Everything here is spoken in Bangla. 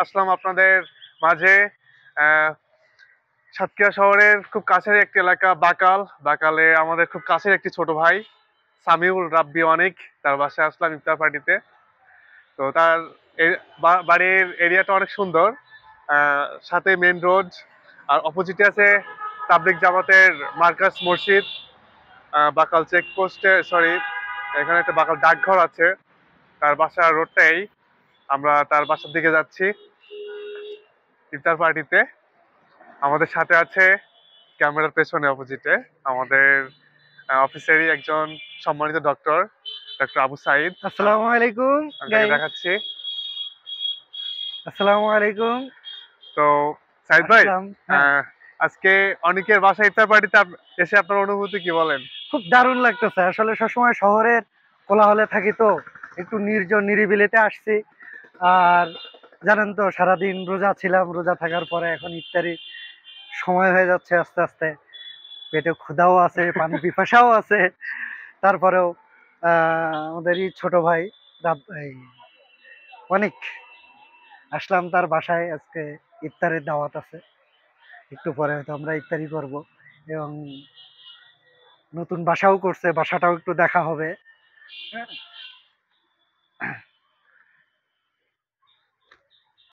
আসলাম আপনাদের মাঝে। আহ, সাতক্ষীরা শহরের খুব কাছের একটি এলাকা বাকালে আমাদের খুব কাছের একটি ছোট ভাই সামিউল রাব্বি অনেক, তার বাসায় আসলাম ইফতার পার্টিতে। তো তার বাড়ির এরিয়াটা অনেক সুন্দর, সাথে মেন রোড, আর অপোজিটে আছে তাবলিগ জামাতের মার্কাস মসজিদ। বাকাল চেকপোস্টে, সরি, এখানে একটা বাকাল ডাকঘর আছে। তার বাসার রোডটাই, আমরা তার বাসার দিকে যাচ্ছি ইফতার পার্টিতে। আমাদের সাথে আছে ক্যামেরার পেছনে অপোজিটে আমাদের অফিসেরই একজন সম্মানিত ডক্টর, ডক্টর আবু সাইদ। আসসালামু আলাইকুম আপনাকে গাইস। দেখাচ্ছি। আসসালামু আলাইকুম। তো সাইদ ভাই, আসলাম, হ্যাঁ। আহ, আজকে অনেকের বাসায় ইফতার পার্টিতে এসে আপনার অনুভূতি কি বলেন? খুব দারুণ লাগতেছে। আসলে সবসময় শহরের কোলাহলে থাকি, তো একটু নির্জন নিরিবিলিতে আসছি। আর জানেন তো, সারাদিন রোজা ছিলাম, রোজা থাকার পরে এখন ইফতারির সময় হয়ে যাচ্ছে আস্তে আস্তে। পেটে ক্ষুধাও আছে, পানি পিপাসাও আছে। তারপরেও আমাদের এই ছোট ভাই এই অনেক, আসলাম তার বাসায়। আজকে ইফতারের দাওয়াত আছে, একটু পরে হয়তো আমরা ইফতারি করব। এবং নতুন বাসাও করছে, বাসাটাও একটু দেখা হবে। হ্যাঁ,